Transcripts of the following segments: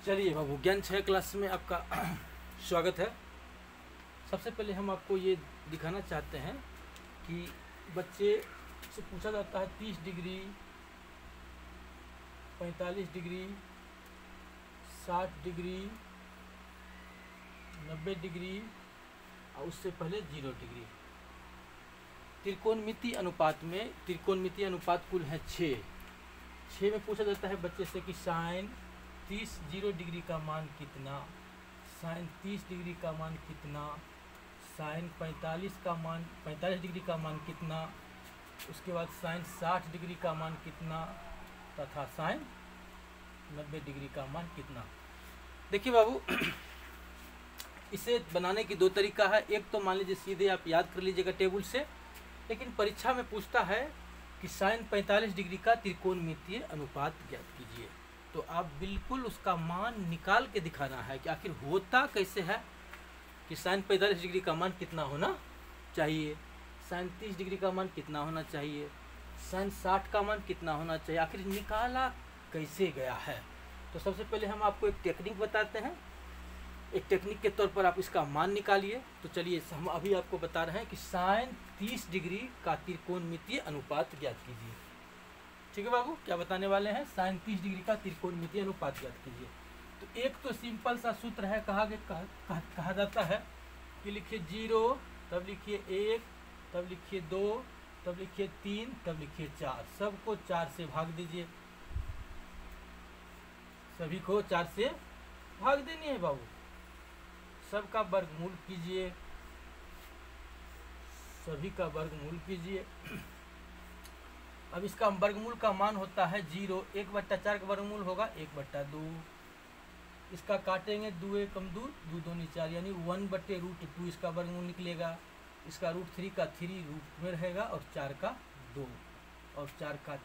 चलिए बाबू, ज्ञान 6 क्लास में आपका स्वागत है। सबसे पहले हम आपको ये दिखाना चाहते हैं कि बच्चे से पूछा जाता है 30 डिग्री, 45 डिग्री, 60 डिग्री, 90 डिग्री और उससे पहले 0 डिग्री। त्रिकोणमिति अनुपात में, त्रिकोणमिति अनुपात कुल है 6 में पूछा जाता है बच्चे से कि साइन 0 डिग्री का मान कितना, साइन 30 डिग्री का मान कितना, साइन 45 डिग्री का मान कितना, उसके बाद साइन 60 डिग्री का मान कितना तथा साइन 90 डिग्री का मान कितना। देखिए बाबू, इसे बनाने की दो तरीका है। एक तो मान लीजिए सीधे आप याद कर लीजिएगा टेबल से, लेकिन परीक्षा में पूछता है कि साइन 45 डिग्री का त्रिकोणमितीय अनुपात ज्ञात कीजिए, तो आप बिल्कुल उसका मान निकाल के दिखाना है कि आखिर होता कैसे है, कि साइन 45 डिग्री का मान कितना होना चाहिए, साइन 30 डिग्री का मान कितना होना चाहिए, साइन 60 का मान कितना होना चाहिए, आखिर निकाला कैसे गया है। तो सबसे पहले हम आपको एक टेक्निक बताते हैं, एक टेक्निक के तौर पर आप इसका मान निकालिए। तो चलिए हम अभी आपको बता रहे हैं कि साइन 30 डिग्री का त्रिकोणमितीय अनुपात ज्ञात कीजिए। ठीक है बाबू, क्या बताने वाले हैं? साइन 30 डिग्री का त्रिकोणमितीय अनुपात ज्ञात कीजिए। तो एक तो सिंपल सा सूत्र है, कहा जाता है कि लिखिए 0, तब लिखिए 1, तब लिखिए 2, तब लिखिए 3, तब लिखिए 4। सबको 4 से भाग दीजिए, सभी को 4 से भाग देनी है बाबू। सबका वर्गमूल कीजिए, सभी का वर्गमूल कीजिए। अब इसका वर्गमूल का मान होता है 0। 1/4 का वर्गमूल होगा 1/2। इसका काटेंगे 2 एकम 2, 2 दूनी 4, यानी 1/√2 इसका वर्गमूल निकलेगा। इसका √3 का 3 रूट में रहेगा और 4 का 2, और 4/4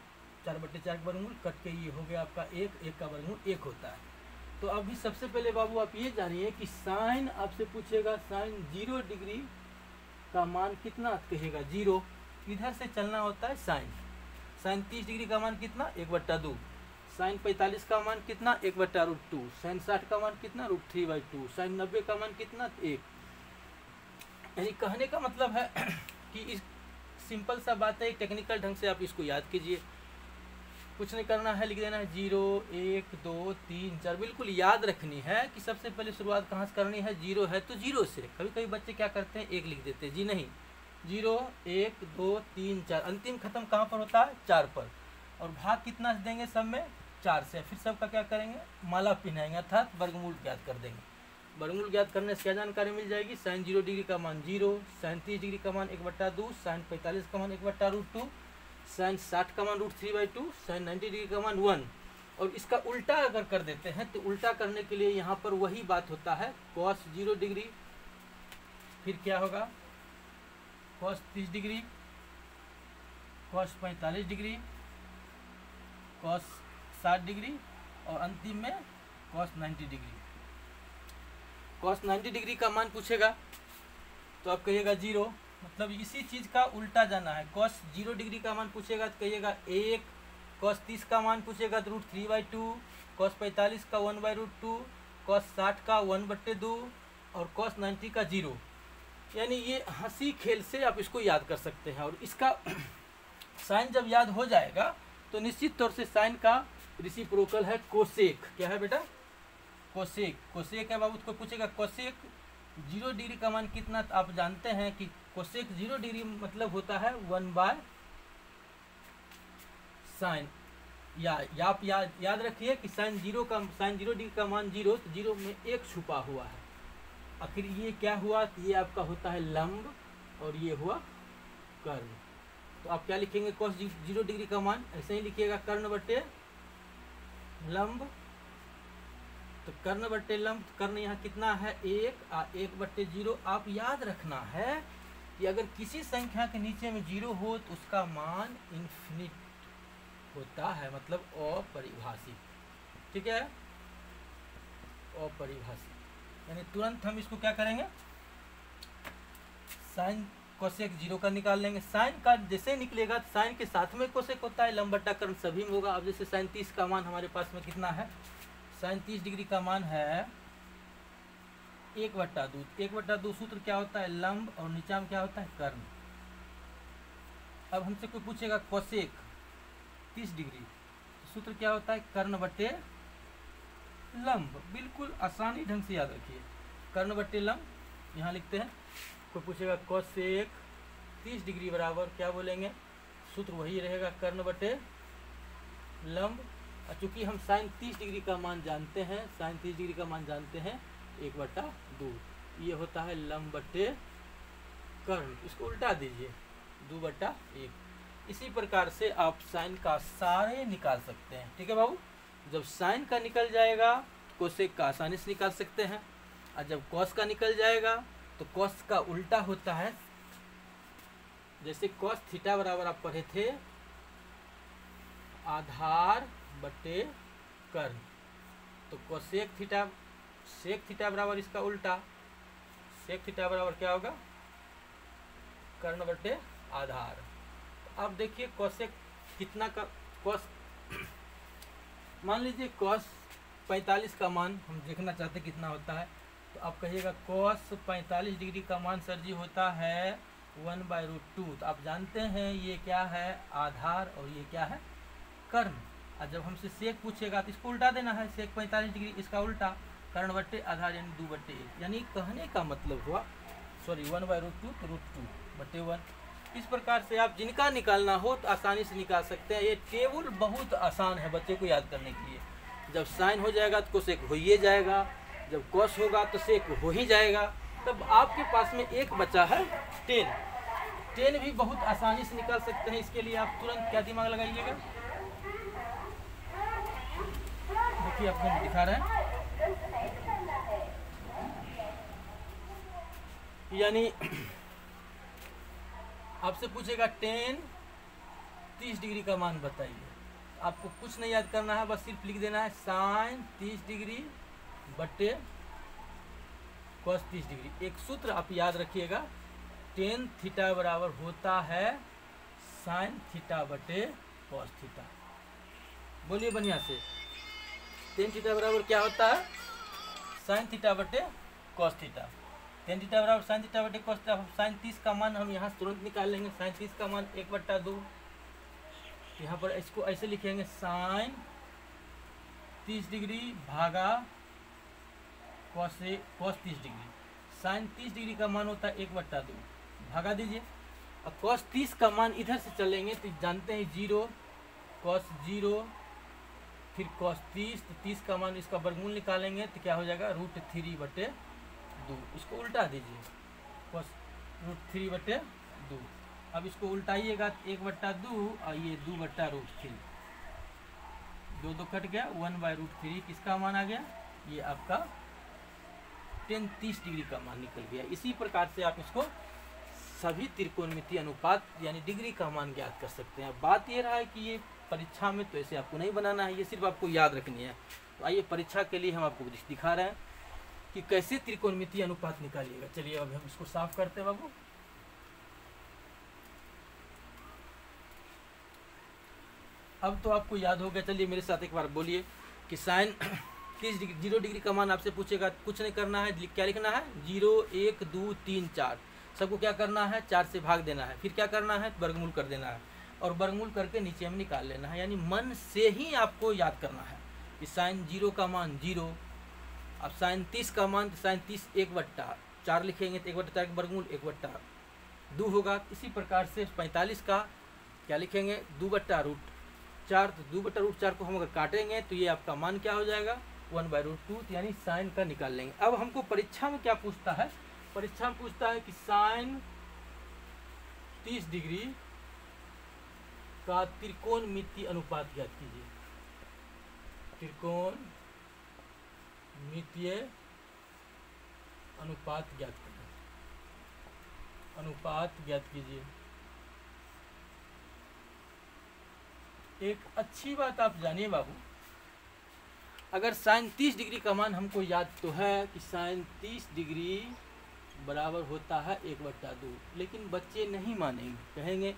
का वर्गमूल कट के ये हो गया आपका 1 का वर्गमूल 1 होता है। तो अभी सबसे पहले बाबू आप ये जानिए कि साइन आपसे पूछेगा साइन 0 डिग्री का मान कितना कहेगा 0, इधर से चलना होता है साइन। साइन 30 डिग्री का मान कितना 1/2, साइन 45 का मान कितना 1/√2, साइन 60 का मान कितना √3/2, साइन 90 का मान कितना 1। यानी कहने का मतलब है कि इस सिंपल सा बात है, टेक्निकल ढंग से आप इसको याद कीजिए। कुछ नहीं करना है, लिख देना है 0, 1, 2, 3, 4। बिल्कुल याद रखनी है कि सबसे पहले शुरुआत कहाँ से करनी है, 0 है तो 0 से। कभी कभी बच्चे क्या करते हैं 1 लिख देते हैं, जी नहीं, 0, 1, 2, 3, 4, अंतिम खत्म कहाँ पर होता है 4 पर। और भाग कितना से देंगे सब में 4 से। फिर सबका क्या करेंगे, माला पिनाएंगे, अर्थात वर्गमूल ज्ञात कर देंगे। वर्गमूल ज्ञात करने से क्या जानकारी मिल जाएगी, साइन 0 डिग्री का मान 0, साइन 30 डिग्री का मान 1/2, साइन 45 का मान 1/√2, साइन 60 का मान √3/2, साइन 90 डिग्री का मान 1। और इसका उल्टा अगर कर देते हैं तो उल्टा करने के लिए यहाँ पर वही बात होता है, कॉस 0 डिग्री, फिर क्या होगा cos 30 degree, cos 45 degree, cos 60 degree और अंतिम में कॉस 90 डिग्री। कॉस 90 डिग्री का मान पूछेगा तो आप कहिएगा 0, मतलब इसी चीज़ का उल्टा जाना है। कॉस 0 डिग्री का मान पूछेगा तो कहिएगा 1, कॉस 30 का मान पूछेगा तो √3/2, कॉस 45 का 1/√2, कॉस 60 का 1/2 और कॉस 90 का 0। यानी ये हंसी खेल से आप इसको याद कर सकते हैं। और इसका साइन जब याद हो जाएगा तो निश्चित तौर से साइन का रेसिप्रोकल है कोसेक। क्या है बेटा, कोसेक। कोसेक है बाबू, उसको पूछेगा कोसेक 0 डिग्री का मान कितना। तो आप जानते हैं कि कोसेक 0 डिग्री मतलब होता है 1/sin। आप याद रखिए कि साइन 0 डिग्री का मान 0, तो 0 में 1 छुपा हुआ है। आखिर ये क्या हुआ, ये आपका होता है लंब और ये हुआ कर्ण। तो आप क्या लिखेंगे, कॉस 0 डिग्री का मान ऐसे ही लिखिएगा, कर्ण बटे लंब। तो कर्ण बटे लंब, कर्ण यहाँ कितना है 1 और 1/0। आप याद रखना है कि अगर किसी संख्या के नीचे में 0 हो तो उसका मान इन्फिनिट होता है, मतलब अपरिभाषित। ठीक है, अपरिभाषित। यानी तुरंत हम इसको क्या करेंगे, साइन कोसेक 0 का निकाल लेंगे। साइन का जैसे निकलेगा तो साइन के साथ में कोसेक होता है, लंब बटा कर्ण सभी में होगा। अब जैसे साइन 30 का मान हमारे पास में कितना है साइन 30 डिग्री का मान है 1/2। 1/2 सूत्र क्या होता है, लंब, और नीचा में क्या होता है, कर्ण। अब हमसे कोई पूछेगा कोसेक 30 डिग्री, तो सूत्र क्या होता है, कर्ण बटे लंब। बिल्कुल आसानी ढंग से याद रखिए, कर्ण बटे लंब। यहाँ लिखते हैं, कोई पूछेगा कोसेक 30 डिग्री बराबर क्या बोलेंगे, सूत्र वही रहेगा, कर्ण बटे लंब। और चूंकि हम साइन 30 डिग्री का मान जानते हैं, साइन 30 डिग्री का मान जानते हैं 1/2, ये होता है लंब बटे कर्ण। इसको उल्टा दीजिए, 2/1। इसी प्रकार से आप साइन का सारे निकाल सकते हैं। ठीक है बाबू, जब साइन का निकल जाएगा कोसेक का आसानी से निकाल सकते हैं, और जब कॉस का निकल जाएगा तो कॉस का उल्टा होता है। जैसे कॉस थीटा बराबर आप पढ़े थे आधार बटे कर्ण, तो कोसेक थीटा, सेक थीटा बराबर इसका उल्टा, सेक थीटा बराबर क्या होगा, कर्ण बटे आधार। तो अब देखिए कोसेक कितना का, कॉस मान लीजिए कॉस 45 का मान हम देखना चाहते कितना होता है, तो आप कहिएगा कॉस 45 डिग्री का मान सर जी होता है 1/√2। तो आप जानते हैं ये क्या है, आधार, और ये क्या है, कर्ण। और जब हमसे सेक पूछेगा तो इसको उल्टा देना है, सेक 45 डिग्री, इसका उल्टा कर्ण बटे आधार यानी 2/1। यानी कहने का मतलब हुआ, सॉरी 1/√2 तो √2/1। इस प्रकार से आप जिनका निकालना हो तो आसानी से निकाल सकते हैं। ये टेबल बहुत आसान है बच्चे को याद करने के लिए। जब साइन हो जाएगा तो कोसेक हो ही जाएगा, जब कॉस होगा तो सेक हो ही जाएगा। तब आपके पास में एक बचा है टेन। टेन भी बहुत आसानी से निकाल सकते हैं। इसके लिए आप तुरंत क्या दिमाग लगाइएगा, देखिए आपको दिखा रहे हैं, यानी आपसे पूछेगा टेन 30 डिग्री का मान बताइए। आपको कुछ नहीं याद करना है, बस सिर्फ लिख देना है साइन 30 डिग्री बटे कॉस 30 डिग्री। एक सूत्र आप याद रखिएगा, टेन थीटा बराबर होता है साइन थीटा बटे कॉस थीटा। बोलिए बढ़िया से, टेन थीटा बराबर क्या होता है, साइन थीटा बटे कॉस थीटा। टेन थीटा बराबर साइन थीटा बटे कॉस थीटा। साइन 30 का मान हम यहाँ तुरंत निकाल लेंगे, साइन 30 का मान 1/2। यहाँ पर इसको ऐसे लिखेंगे, साइन 30 डिग्री भागा कॉस 30 डिग्री। साइन 30 डिग्री का मान होता है 1/2, भागा दीजिए। और कॉस 30 का मान इधर से चलेंगे तो जानते हैं 0, कॉस 0, फिर कॉस 30, तो 30 का मान इसका वर्गमूल निकालेंगे तो क्या हो जाएगा, √3/2। इसको उल्टा दीजिए, कॉस √3/2। अब इसको उल्टाइएगा 1/2 और ये 2/√3, 2 कट गया, 1/√3 किसका मान आ गया, ये आपका टेन 30 डिग्री का मान निकल गया। इसी प्रकार से आप इसको सभी त्रिकोणमितीय अनुपात यानी डिग्री का मान ज्ञात कर सकते हैं। बात ये रहा है कि ये परीक्षा में तो ऐसे आपको नहीं बनाना है, ये सिर्फ आपको याद रखनी है। तो आइए परीक्षा के लिए हम आपको दिखा रहे हैं कि कैसे त्रिकोणमितीय अनुपात निकालिएगा। चलिए अब हम इसको साफ करते हैं बाबू। अब तो आपको याद हो गया, चलिए मेरे साथ एक बार बोलिए कि साइन 30 डिग्री 0 डिग्री का मान आपसे पूछेगा, कुछ नहीं करना है, क्या लिखना है, 0 1 2 3 4, सबको क्या करना है, 4 से भाग देना है, फिर क्या करना है, वर्गमूल कर देना है, और वर्गमूल करके नीचे में निकाल लेना है। यानी मन से ही आपको याद करना है कि साइन 0 का मान 0, अब साइन 30 का मान, साइन 30 1/4 लिखेंगे तो 1/4 का वर्गमूल 1/2 होगा। इसी प्रकार से 45 का क्या लिखेंगे, 2/√4, तो 2/√4 को हम अगर काटेंगे तो ये आपका मान क्या हो जाएगा, 1/√2, यानी साइन का निकाल लेंगे। अब हमको परीक्षा में क्या पूछता है, परीक्षा में पूछता है कि साइन 30 डिग्री का त्रिकोणमितीय अनुपात ज्ञात कीजिए। त्रिकोणमितीय अनुपात ज्ञात करें, अनुपात ज्ञात कीजिए। एक अच्छी बात आप जानिए बाबू, अगर साइन 30 डिग्री का मान हमको याद तो है कि साइन 30 डिग्री बराबर होता है 1/2, लेकिन बच्चे नहीं मानेंगे, कहेंगे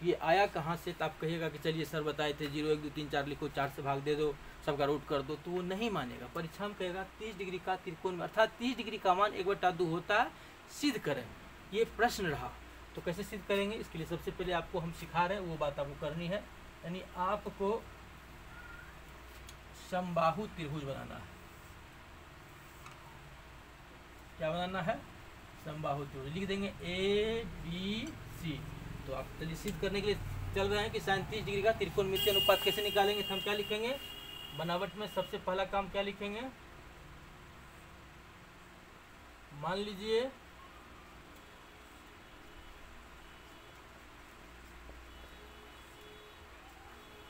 ये आया कहाँ से, तो आप कहिएगा कि चलिए सर बताए थे 0 1 2 3 4 लिखो, 4 से भाग दे दो, सबका रूट कर दो, तो वो नहीं मानेगा। परीक्षा में कहेगा 30 डिग्री का त्रिकोण में, अर्थात 30 डिग्री का मान 1/2 होता है, सिद्ध करें। ये प्रश्न रहा, तो कैसे सिद्ध करेंगे, इसके लिए सबसे पहले आपको हम सिखा रहे हैं, वो बात आपको करनी है। यानी आपको समबाहु त्रिभुज बनाना है। क्या बनाना है, समबाहु त्रिभुज। लिख देंगे ABC। तो आप चलिए सिद्ध करने के लिए चल रहे हैं कि sin 30 डिग्री का त्रिकोणमितीय अनुपात कैसे निकालेंगे। तो हम क्या लिखेंगे, बनावट में सबसे पहला काम क्या लिखेंगे, मान लीजिए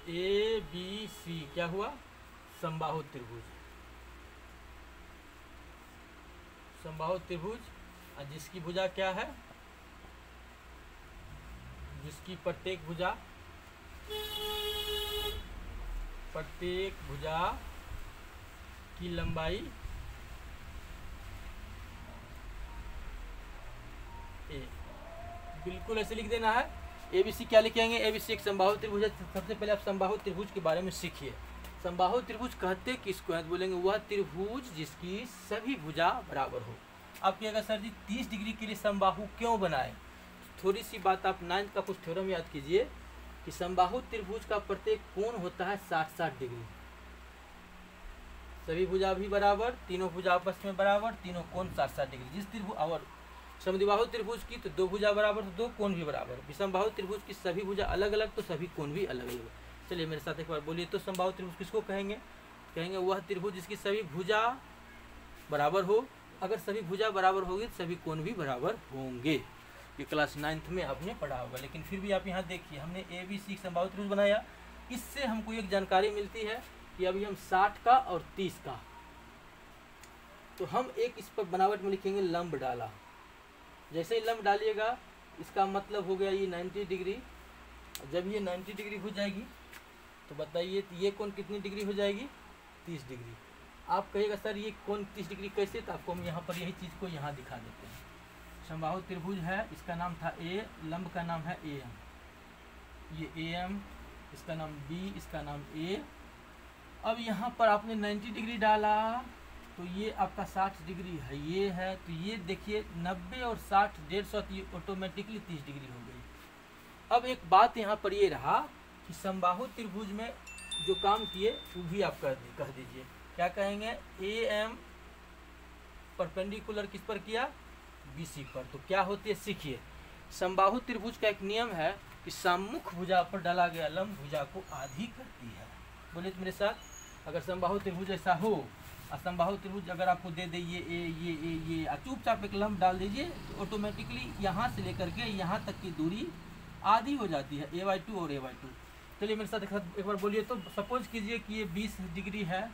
ABC क्या हुआ, समबाहु त्रिभुज। समबाहु त्रिभुज जिसकी भुजा क्या है, जिसकी प्रत्येक भुजा की लंबाई ए, बिल्कुल ऐसे लिख देना है। ABC क्या लिखेंगे, ABC एक समबाहु त्रिभुज है। सबसे पहले आप समबाहु त्रिभुज के बारे में सीखिए। समबाहु त्रिभुज कहते किसको हैं, बोलेंगे वह त्रिभुज जिसकी सभी भुजा बराबर हो। आप कहिएगा सर जी 30 डिग्री के लिए समबाहु क्यों बनाए, थोड़ी सी बात आप 9th का कुछ थ्योरम याद कीजिए कि समबाहु त्रिभुज का प्रत्येक कोण होता है 60-60 डिग्री। सभी भुजा भी बराबर, तीनों भुजा आपस में बराबर, तीनों कोण 60-60 डिग्री। जिस त्रिभुज और समद्विबाहु त्रिभुज की तो 2 भुजा बराबर, तो 2 कोण भी बराबर। विषमबाहु त्रिभुज की सभी भुजा अलग अलग, तो सभी कोण भी अलग अलग। चलिए मेरे साथ एक बार बोलिए, तो समबाहु त्रिभुज किसको कहेंगे, कहेंगे वह त्रिभुज जिसकी सभी भुजा बराबर हो। अगर सभी भुजा बराबर होगी तो सभी कोण भी बराबर होंगे। ये क्लास 9th में आपने पढ़ा होगा, लेकिन फिर भी आप यहाँ देखिए, हमने ABC समबाहु त्रिभुज बनाया। इससे हमको एक जानकारी मिलती है कि अभी हम 60 का और 30 का, तो हम एक इस पर बनावट में लिखेंगे लंब डाला। जैसे ही लंब डालिएगा इसका मतलब हो गया ये 90 डिग्री। जब ये 90 डिग्री हो जाएगी तो बताइए ये कोण कितनी डिग्री हो जाएगी, 30 डिग्री। आप कहिएगा सर ये कोण 30 डिग्री कैसे, तो आपको हम यहाँ पर यही चीज़ को यहाँ दिखा देते हैं। समबाहु त्रिभुज है, इसका नाम था A, लंब का नाम है AM, ये AM, इसका नाम B, इसका नाम A। अब यहाँ पर आपने 90 डिग्री डाला तो ये आपका 60 डिग्री है, ये है, तो ये देखिए 90 और 60 150, तो ये ऑटोमेटिकली 30 डिग्री हो गई। अब एक बात यहाँ पर ये रहा कि समबाहु त्रिभुज में जो काम किए वो भी आप कह दीजिए। क्या कहेंगे, AM परपेंडिकुलर किस पर किया, BC पर। तो क्या होती है, सीखिए। समबाहु त्रिभुज का एक नियम है कि सम्मुख भुजा पर डाला गया लंब भुजा को आधी करती है। बोलिए तो मेरे साथ, अगर समबाहु त्रिभुज ऐसा हो, असमबाहु त्रिभुज अगर आपको दे दे ये चुपचाप एक लंब डाल दीजिए, तो ऑटोमेटिकली यहाँ से लेकर के यहाँ तक की दूरी आधी हो जाती है, A/2 और A/2। चलिए मेरे साथ एक बार बोलिए। तो सपोज कीजिए कि ये 20 डिग्री है,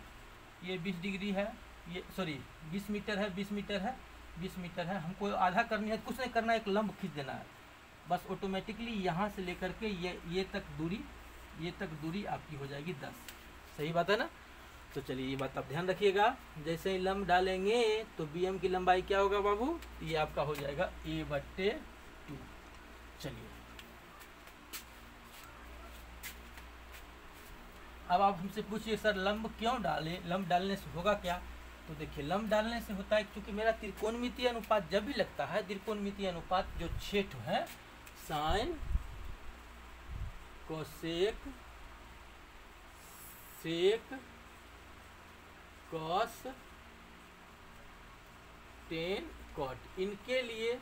ये 20 डिग्री है, ये सॉरी 20 मीटर है, 20 मीटर है, 20 मीटर है। हमको आधा करनी है, कुछ नहीं करना है, एक लंब खींच देना है बस। ऑटोमेटिकली यहाँ से लेकर के ये तक दूरी आपकी हो जाएगी 10। सही बात है ना। तो चलिए ये बात आप ध्यान रखिएगा। जैसे ही लंब डालेंगे तो BM की लंबाई क्या होगा बाबू, ये आपका हो जाएगा A/2। चलिए अब आप हमसे पूछिए सर लंब क्यों डाले, लंब डालने से होगा क्या। तो देखिए लंब डालने से होता है क्योंकि मेरा त्रिकोणमितीय अनुपात जब भी लगता है, त्रिकोणमितीय अनुपात जो 6 है, साइन, कोसेक, सेक, कॉस, टेन, कॉट, इनके लिए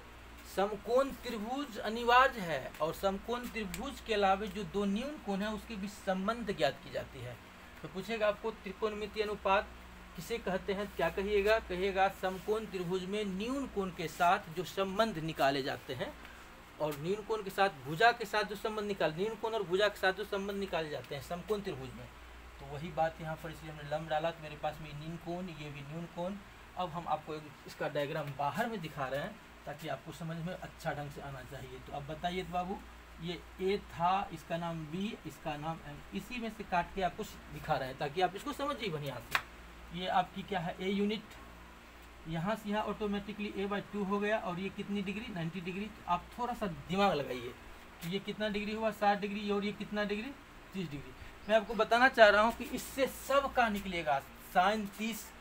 समकोण त्रिभुज अनिवार्य है। और समकोण त्रिभुज के अलावा जो 2 न्यून कोण है उसके बीच संबंध ज्ञात की जाती है। तो पूछेगा आपको त्रिकोणमितीय अनुपात किसे कहते हैं, क्या कहिएगा, कहिएगा समकोण त्रिभुज में न्यून कोण के साथ जो संबंध निकाले जाते हैं, और न्यून कोण के साथ भुजा के साथ जो संबंध न्यून कोण और भुजा के साथ जो संबंध निकाले जाते हैं समकोण त्रिभुज में। तो वही बात यहाँ पर, इसलिए हमने लंब डाला। तो मेरे पास में न्यून कोण, ये भी न्यून कोण। अब हम आपको इसका डायग्राम बाहर में दिखा रहे हैं ताकि आपको समझ में अच्छा ढंग से आना चाहिए। तो अब बताइए तो बाबू, ये A था, इसका नाम B, इसका नाम M, इसी में से काट के आपको दिखा रहे हैं ताकि आप इसको समझिए बढ़िया से। ये आपकी क्या है, A यूनिट, यहाँ से यहाँ ऑटोमेटिकली A/2 हो गया। और ये कितनी डिग्री, 90 डिग्री। आप थोड़ा सा दिमाग लगाइए, तो ये कितना डिग्री हुआ 60 डिग्री, और ये कितना डिग्री 30 डिग्री। मैं आपको बताना चाह रहा हूँ कि इससे सब का निकलेगा साइन 30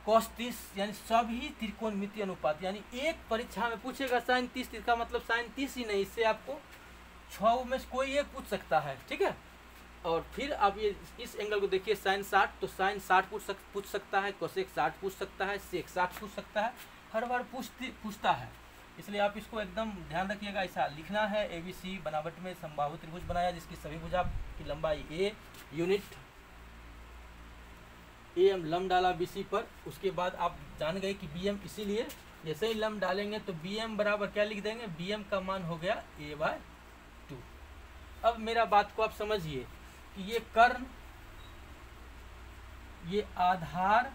कॉस 30, यानी सभी त्रिकोणमितीय अनुपात। यानी एक परीक्षा में पूछेगा साइन 30, इसका मतलब साइन 30 ही नहीं, इससे आपको 6 में से कोई एक पूछ सकता है, ठीक है। और फिर आप ये इस एंगल को देखिए साइन 60, तो साइन 60 पूछ सकता है, कोसेक 60 पूछ सकता है, सेक 60 पूछ सकता है, हर बार पूछता है। इसलिए आप इसको एकदम ध्यान रखिएगा, ऐसा लिखना है। ABC बनावट में समबाहु त्रिभुज बनाया जिसकी सभी भुजा की लंबाई A यूनिट AM लंब डाला BC पर। उसके बाद आप जान गए कि BM, इसीलिए जैसे ही लंब डालेंगे तो BM बराबर क्या लिख देंगे, BM का मान हो गया A/2। अब मेरा बात को आप समझिए कि ये कर्ण, ये आधार,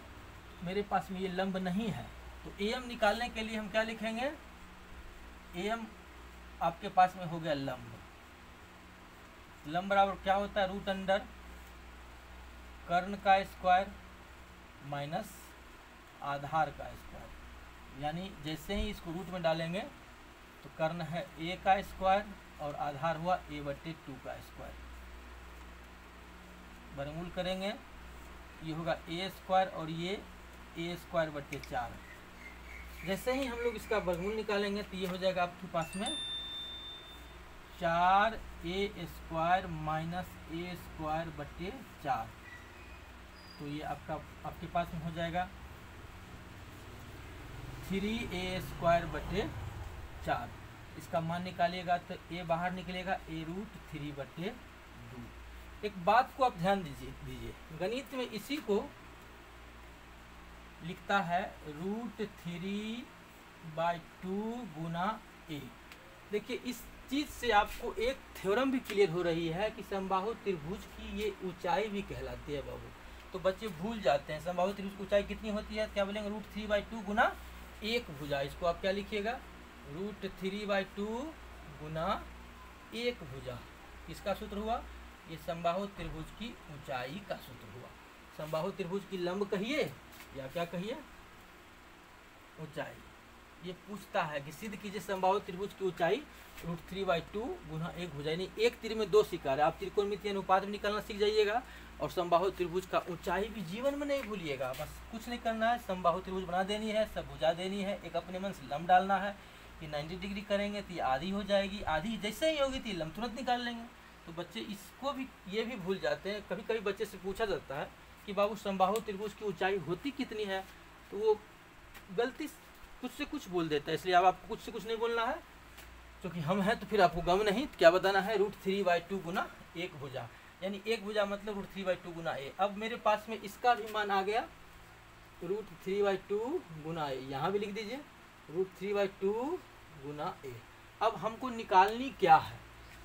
मेरे पास में ये लंब नहीं है, तो AM निकालने के लिए हम क्या लिखेंगे, AM आपके पास में हो गया लंब। लंब बराबर क्या होता है, रूट अंडर कर्ण का स्क्वायर माइनस आधार का स्क्वायर। यानी जैसे ही इसको रूट में डालेंगे तो कर्ण है A का स्क्वायर और आधार हुआ A/2 का स्क्वायर। वर्गमूल करेंगे, ये होगा A स्क्वायर और ये A²/4। जैसे ही हम लोग इसका वर्गमूल निकालेंगे तो ये हो जाएगा आपके पास में 4A² माइनस A²/4। तो ये आपके पास में हो जाएगा 3A²/4। इसका मान निकालिएगा तो A बाहर निकलेगा A√3/2। एक बात को आप ध्यान दीजिए, गणित में इसी को लिखता है √3/2 गुना A। देखिए इस चीज से आपको एक थ्योरम भी क्लियर हो रही है कि समबाहु त्रिभुज की ये ऊंचाई भी कहलाती है बाबू। तो बच्चे भूल जाते हैं समबाहु त्रिभुज की ऊंचाई कितनी होती है, क्या बोलेंगे, √3/2 गुना एक भुजा। इसको आप क्या लिखिएगा, √3/2 गुना एक भुजा। किसका सूत्र हुआ, ये समबाहु त्रिभुज की ऊंचाई का सूत्र हुआ। समबाहु त्रिभुज की लंब कहिए या क्या कहिए, ऊंचाई। ये पूछता है कि सिद्ध कीजिए समबाहु त्रिभुज की ऊंचाई √3/2 गुना एक भुजा। यानी एक तीर में दो शिकार है। आप त्रिकोणमितीय अनुपात भी निकालना सीख जाइएगा और समबाहु त्रिभुज का ऊंचाई भी जीवन में नहीं भूलिएगा। बस कुछ नहीं करना है, समबाहु त्रिभुज बना देनी है, सब भुजा देनी है, एक अपने मन से लंब डालना है। ये 90 डिग्री करेंगे तो ये आधी हो जाएगी, आधी जैसे ही होगी तो ये लंब तुरंत निकाल लेंगे। तो बच्चे इसको भी, ये भी भूल जाते हैं। कभी कभी बच्चे से पूछा जाता है कि बाबू समबाहु त्रिभुज की ऊंचाई होती कितनी है, तो वो गलती कुछ से कुछ बोल देता है। इसलिए अब आपको कुछ से कुछ नहीं बोलना है, क्योंकि हम हैं तो फिर आपको गम नहीं। तो क्या बताना है, √3/2 गुना एक भुजा। यानी एक भुजा मतलब √3/2 गुना A। अब मेरे पास में इसका भी मान आ गया √3/2 गुना A। यहाँ भी लिख दीजिए √3/2 गुना A। अब हमको निकालनी क्या है,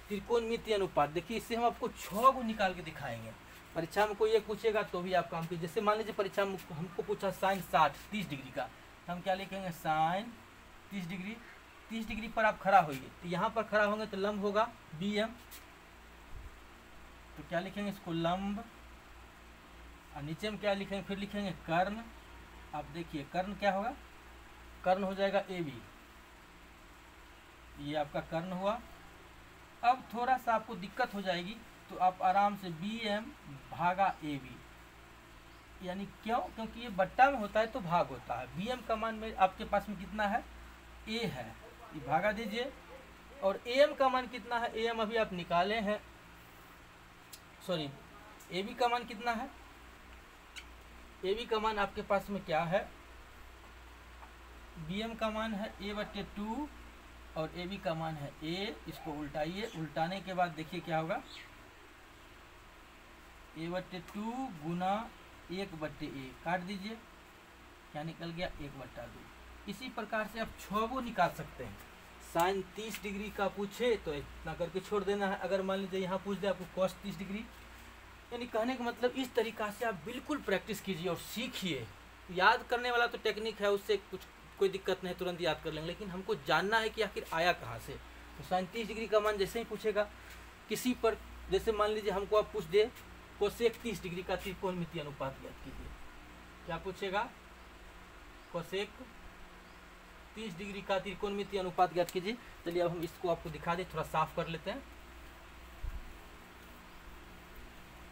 त्रिकोणमितीय अनुपात। देखिए इससे हम आपको 6 को निकाल के दिखाएंगे। परीक्षा में कोई एक पूछेगा तो भी आप काम कीजिए। जैसे मान लीजिए परीक्षा में हमको पूछा साइन 30 डिग्री का, तो हम क्या लिखेंगे, साइन 30 डिग्री। 30 डिग्री पर आप खड़ा होइए, तो यहाँ पर खड़ा होंगे तो लंब होगा BM। तो क्या लिखेंगे इसको, लंब। और नीचे में क्या लिखेंगे, फिर लिखेंगे कर्ण। आप देखिए कर्ण क्या होगा, कर्ण हो जाएगा AB। ये आपका कर्ण हुआ। अब थोड़ा सा आपको दिक्कत हो जाएगी, तो आप आराम से BM भागा AB। यानी क्यों, क्योंकि ये बट्टा में होता है तो भाग होता है। BM का मान में आपके पास में कितना है, A है, ये भागा दीजिए। और AM का मान कितना है, AM अभी आप निकाले हैं, सॉरी AB का मान कितना है, AB का मान आपके पास में क्या है, BM का मान है A/2 और AB का मान है A। इसको उल्टाइए, उल्टाने के बाद देखिए क्या होगा, A/2 गुना 1/A। काट दीजिए, क्या निकल गया, 1/2। इसी प्रकार से आप 6 को निकाल सकते हैं। साइन 30 डिग्री का पूछे तो इतना करके छोड़ देना है। अगर मान लीजिए यहाँ पूछ दे आपको कॉस 30 डिग्री, यानी कहने का मतलब इस तरीक़ा से आप बिल्कुल प्रैक्टिस कीजिए और सीखिए। याद करने वाला तो टेक्निक है, उससे कोई दिक्कत नहीं, तुरंत याद कर लेंगे, लेकिन हमको जानना है कि आखिर आया कहाँ से। तो साइन 30 डिग्री का मान जैसे ही पूछेगा किसी पर, जैसे मान लीजिए हमको आप पूछ दे कोसेक 30 डिग्री का त्रिकोणमितीय अनुपात ज्ञात कीजिए। क्या पूछेगा, कोसेक 30 डिग्री का त्रिकोणमितीय अनुपात ज्ञात कीजिए। चलिए अब हम इसको आपको दिखा दें, थोड़ा साफ कर लेते हैं।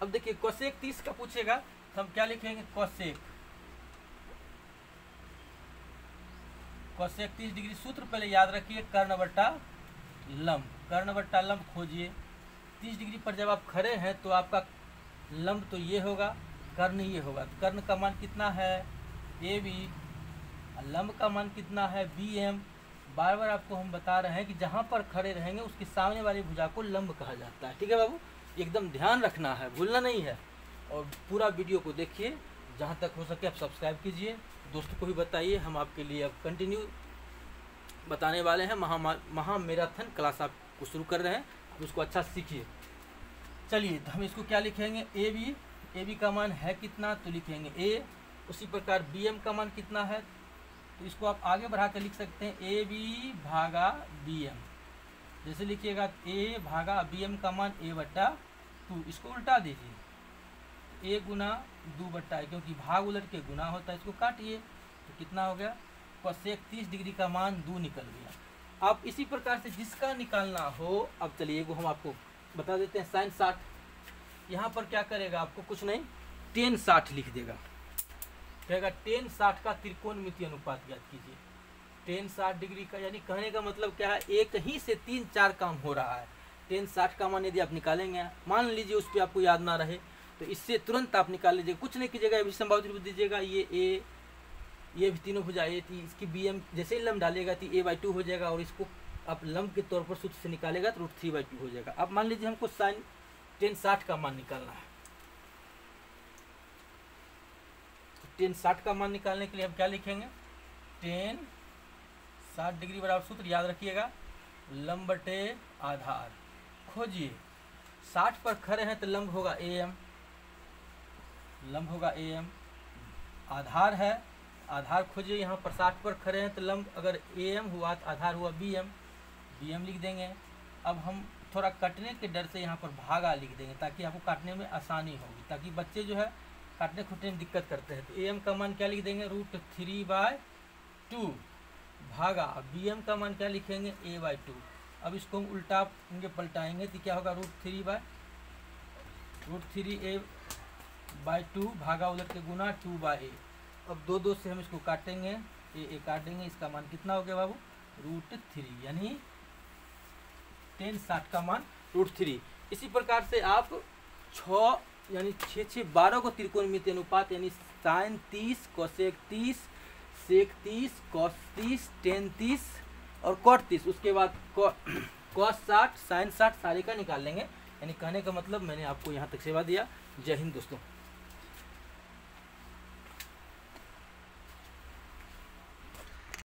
अब देखिए कोसेक 30 का पूछेगा तो हम क्या लिखेंगे, कोसेक 30 डिग्री। सूत्र पहले याद रखिए, कर्ण बट्टा लंब, कर्ण बट्टा लंब खोजिए। 30 डिग्री पर जब आप खड़े हैं तो आपका लंब तो ये होगा, कर्ण ये होगा। तो कर्ण का मान कितना है, AB, लंब का मान कितना है, BM। बार बार आपको हम बता रहे हैं कि जहाँ पर खड़े रहेंगे उसके सामने वाली भुजा को लंब कहा जाता है। ठीक है बाबू, एकदम ध्यान रखना है, भूलना नहीं है। और पूरा वीडियो को देखिए, जहाँ तक हो सके आप सब्सक्राइब कीजिए, दोस्तों को भी बताइए। हम आपके लिए अब कंटिन्यू बताने वाले हैं। महा मैराथन क्लास आपको शुरू कर रहे हैं, आप उसको अच्छा सीखिए। चलिए तो हम इसको क्या लिखेंगे, AB का मान है कितना, तो लिखेंगे A। उसी प्रकार BM का मान कितना है, तो इसको आप आगे बढ़ा कर लिख सकते हैं AB भागा BM। जैसे लिखिएगा A भागा BM का मान A/2, इसको उल्टा दीजिए, A गुना 2/, क्योंकि भाग उलट के गुना होता है, इसको काटिए तो कितना हो गया, कोसेक 30 डिग्री का मान 2 निकल गया। आप इसी प्रकार से जिसका निकालना हो, अब चलिए वो हम आपको बता देते हैं। sin 60, यहाँ पर क्या करेगा, आपको कुछ नहीं, tan 60 लिख देगा, कहेगा tan 60 का त्रिकोणमितीय अनुपात ज्ञात कीजिए। tan 60 डिग्री का, यानी कहने का मतलब क्या है, एक ही से 3-4 काम हो रहा है। tan 60 का मान यदि आप निकालेंगे, मान लीजिए उस पर आपको याद ना रहे, तो इससे तुरंत आप निकाल लीजिए, कुछ नहीं कीजिएगा, ये संभावित रूप दीजिएगा, ये A, ये भी तीनों भुजा A थी, इसकी BM जैसे ही लंब डालेगा तो A/2 हो जाएगा, और इसको आप लंब के तौर पर सूत्र से निकालेगा तो √3/2 हो जाएगा। अब मान लीजिए हमको sin tan 60 का मान निकालना है। tan 60 का मान निकालने के लिए हम क्या लिखेंगे, tan 60 डिग्री बराबर सूत्र याद रखिएगा, लंब बटे आधार। खोजिए, 60 पर खड़े हैं तो लंब होगा AM, लंब होगा AM। आधार है, आधार खोजिए, यहाँ पर 60 पर खड़े हैं तो लंब अगर AM हुआ तो आधार हुआ BM लिख देंगे। अब हम थोड़ा कटने के डर से यहाँ पर भागा लिख देंगे, ताकि आपको काटने में आसानी होगी, ताकि बच्चे जो है काटने खोटने में दिक्कत करते हैं। तो AM का मान क्या लिख देंगे, √3/2 भागा BM का मान क्या लिखेंगे, A/2। अब इसको हम उल्टा पलटाएंगे तो क्या होगा, √3A/2 भागा उलट के गुना 2/A। अब 2 से हम इसको काटेंगे, A काट देंगे, इसका मान कितना हो गया बाबू, √3, यानी tan 60 का मान √3। इसी प्रकार से आप 6 यानी 6×6=12 को त्रिकोणमितीय अनुपात, यानी sin 30, कोसेक 30, सेक 30, cos 30, tan 30 और cot 30, उसके बाद cos 60, sin 60 सारे का निकाल लेंगे। यानी कहने का मतलब मैंने आपको यहाँ तक सेवा दिया। जय हिंद दोस्तों।